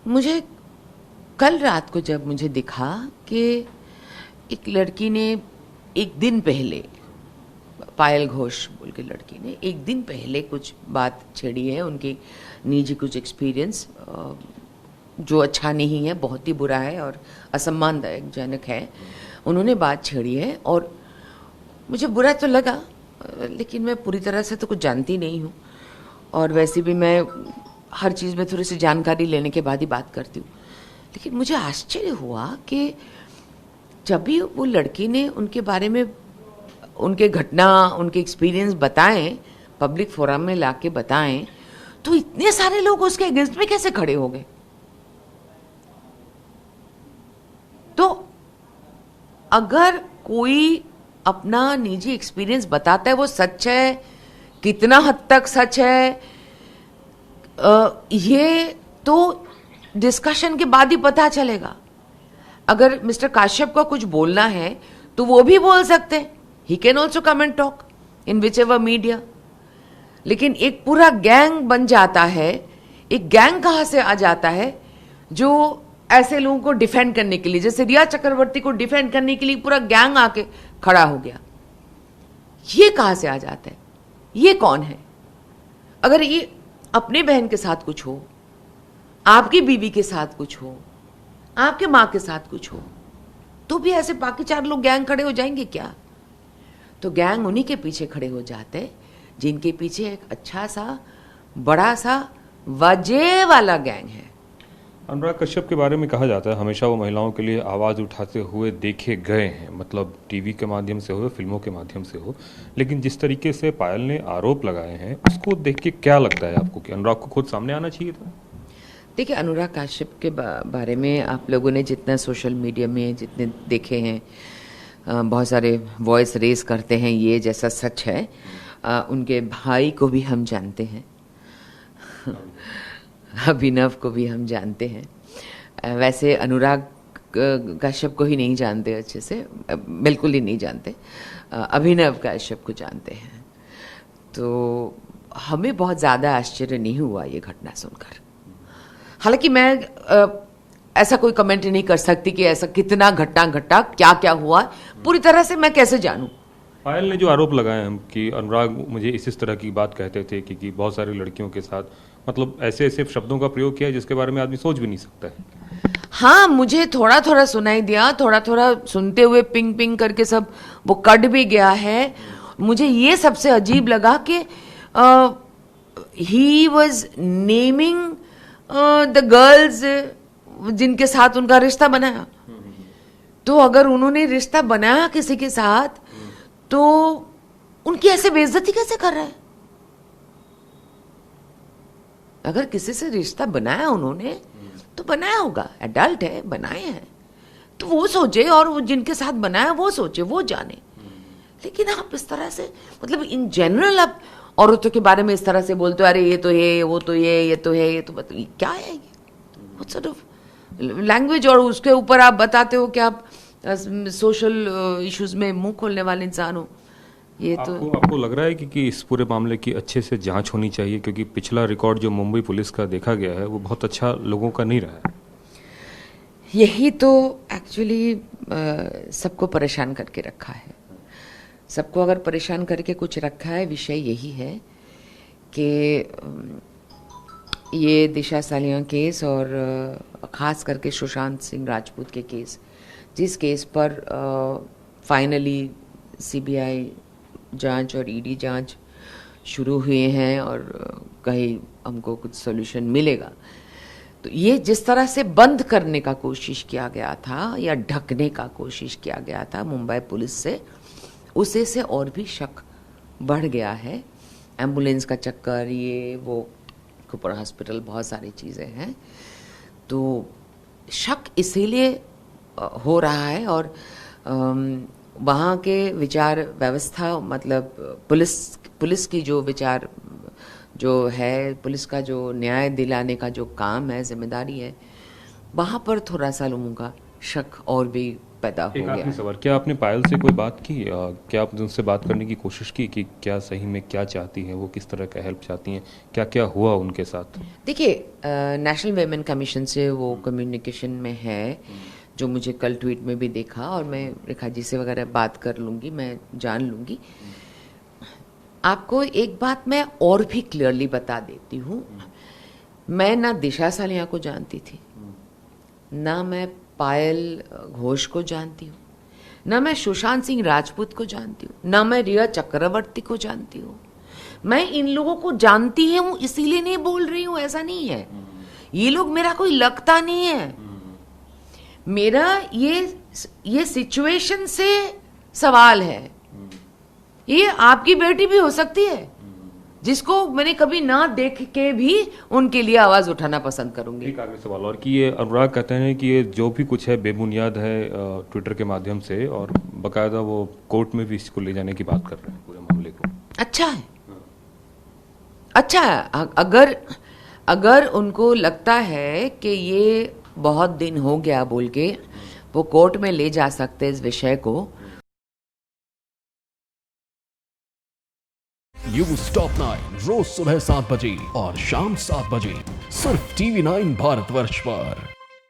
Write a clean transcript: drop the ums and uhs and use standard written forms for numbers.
मुझे कल रात को जब मुझे दिखा कि एक लड़की ने एक दिन पहले, पायल घोष बोल के लड़की ने एक दिन पहले कुछ बात छेड़ी है, उनकी निजी कुछ एक्सपीरियंस जो अच्छा नहीं है, बहुत ही बुरा है और असम्मानदायक जनक है, उन्होंने बात छेड़ी है। और मुझे बुरा तो लगा, लेकिन मैं पूरी तरह से तो कुछ जानती नहीं हूँ, और वैसे भी मैं हर चीज़ में थोड़ी सी जानकारी लेने के बाद ही बात करती हूँ। लेकिन मुझे आश्चर्य हुआ कि जब भी वो लड़की ने उनके बारे में, उनके घटना, उनके एक्सपीरियंस बताएं, पब्लिक फोरम में लाके बताएं, तो इतने सारे लोग उसके अगेंस्ट में कैसे खड़े हो गए। तो अगर कोई अपना निजी एक्सपीरियंस बताता है, वो सच है, कितना हद तक सच है, ये तो डिस्कशन के बाद ही पता चलेगा। अगर मिस्टर काश्यप को कुछ बोलना है तो वो भी बोल सकते हैं, he can also come and talk in which ever media. लेकिन एक पूरा गैंग बन जाता है, एक गैंग कहां से आ जाता है जो ऐसे लोगों को डिफेंड करने के लिए, जैसे रिया चक्रवर्ती को डिफेंड करने के लिए पूरा गैंग आके खड़ा हो गया। ये कहां से आ जाता है, ये कौन है। अगर ये अपने बहन के साथ कुछ हो, आपकी बीवी के साथ कुछ हो, आपके मां के साथ कुछ हो, तो भी ऐसे बाकी 4 लोग गैंग खड़े हो जाएंगे क्या। तो गैंग उन्हीं के पीछे खड़े हो जाते जिनके पीछे एक अच्छा सा बड़ा सा वजह वाला गैंग है। अनुराग कश्यप के बारे में कहा जाता है हमेशा वो महिलाओं के लिए आवाज़ उठाते हुए देखे गए हैं, मतलब टीवी के माध्यम से हो, फिल्मों के माध्यम से हो। लेकिन जिस तरीके से पायल ने आरोप लगाए हैं, उसको देख के क्या लगता है आपको कि अनुराग को खुद सामने आना चाहिए था। देखिए, अनुराग कश्यप के बारे में आप लोगों ने जितना सोशल मीडिया में जितने देखे हैं, बहुत सारे वॉइस रेस करते हैं, ये जैसा सच है। उनके भाई को भी हम जानते हैं, अभिनव को भी हम जानते हैं। वैसे अनुराग कश्यप को ही नहीं जानते अच्छे से, बिल्कुल ही नहीं जानते। अभिनव कश्यप को जानते हैं। तो हमें बहुत ज़्यादा आश्चर्य नहीं हुआ ये घटना सुनकर। हालांकि मैं ऐसा कोई कमेंट नहीं कर सकती कि ऐसा कितना घटना घटा, क्या क्या हुआ, पूरी तरह से मैं कैसे जानूं। पायल ने जो आरोप लगाए हैं कि अनुराग मुझे इस तरह की बात कहते थे कि बहुत सारी लड़कियों के साथ, मतलब ऐसे ऐसे शब्दों का प्रयोग किया जिसके बारे में आदमी सोच भी नहीं सकता है। हाँ, मुझे थोड़ा थोड़ा सुनाई दिया, थोड़ा थोड़ा सुनते हुए पिंग पिंग करके सब वो कट भी गया है। मुझे ये सबसे अजीब लगा कि he was naming the girls जिनके साथ उनका रिश्ता बनाया। तो अगर उन्होंने रिश्ता बनाया किसी के साथ, तो उनकी ऐसे बेइज्जती कैसे कर रहा है। अगर किसी से रिश्ता बनाया उन्होंने, तो बनाया होगा, एडल्ट है, बनाए हैं, तो वो सोचे, और वो जिनके साथ बनाया वो सोचे, वो जाने। लेकिन आप इस तरह से, मतलब इन जनरल आप औरतों के बारे में इस तरह से बोलते हो, अरे ये तो है, वो तो ये तो है, ये तो मतलब क्या है ये, व्हाट सॉर्ट ऑफ लैंग्वेज। और उसके ऊपर आप बताते हो कि आप सोशल इश्यूज में मुंह खोलने वाले इंसान हो। ये तो आपको लग रहा है कि इस पूरे मामले की अच्छे से जांच होनी चाहिए, क्योंकि पिछला रिकॉर्ड जो मुंबई पुलिस का देखा गया है वो बहुत अच्छा लोगों का नहीं रहा है। यही तो एक्चुअली सबको परेशान करके रखा है। सबको अगर परेशान करके कुछ रखा है, विषय यही है कि ये दिशा सालियां केस और ख़ास करके सुशांत सिंह राजपूत के केस, जिस केस पर फाइनली सीबीआई जांच और ईडी जांच शुरू हुए हैं और कहीं हमको कुछ सॉल्यूशन मिलेगा। तो ये जिस तरह से बंद करने का कोशिश किया गया था या ढकने का कोशिश किया गया था मुंबई पुलिस से, उसे से और भी शक बढ़ गया है। एम्बुलेंस का चक्कर, ये वो, कुपर हॉस्पिटल, बहुत सारी चीज़ें हैं। तो शक इसीलिए हो रहा है। और वहाँ के विचार व्यवस्था, मतलब पुलिस की जो विचार जो है, पुलिस का जो न्याय दिलाने का जो काम है, जिम्मेदारी है, वहाँ पर थोड़ा सा लोगों का शक और भी पैदा हो एक गया आखिरी है। सवाल, क्या आपने पायल से कोई बात की? क्या आपने उनसे बात करने की कोशिश की कि क्या सही में क्या चाहती हैं वो, किस तरह का हेल्प चाहती हैं, क्या क्या हुआ उनके साथ? देखिए, नेशनल वेमेन कमीशन से वो कम्युनिकेशन में है, जो मुझे कल ट्वीट में भी देखा, और मैं रेखा जी से वगैरह बात कर लूँगी, मैं जान लूँगी। आपको एक बात मैं और भी क्लियरली बता देती हूँ, मैं ना दिशा सालिया को जानती थी, ना मैं पायल घोष को जानती हूँ, ना मैं सुशांत सिंह राजपूत को जानती हूँ, ना मैं रिया चक्रवर्ती को जानती हूँ। मैं इन लोगों को जानती हूँ इसीलिए नहीं बोल रही हूँ, ऐसा नहीं है। ये लोग मेरा कोई लगता नहीं है। मेरा ये सिचुएशन से सवाल है। ये आपकी बेटी भी हो सकती है, जिसको मैंने कभी ना देख के भी उनके लिए आवाज उठाना पसंद करूंगी। एक आखिरी सवाल और कि ये अनुराग कहते हैं कि ये जो भी कुछ है बेबुनियाद है ट्विटर के माध्यम से, और बकायदा वो कोर्ट में भी इसको ले जाने की बात कर रहे हैं पूरे मामले को। अच्छा है, अच्छा है। अगर उनको लगता है कि ये बहुत दिन हो गया बोल के वो कोर्ट में ले जा सकते इस विषय को। न्यूज टॉप 9 रोज सुबह 7 बजे और शाम 7 बजे सिर्फ TV9 भारतवर्ष पर।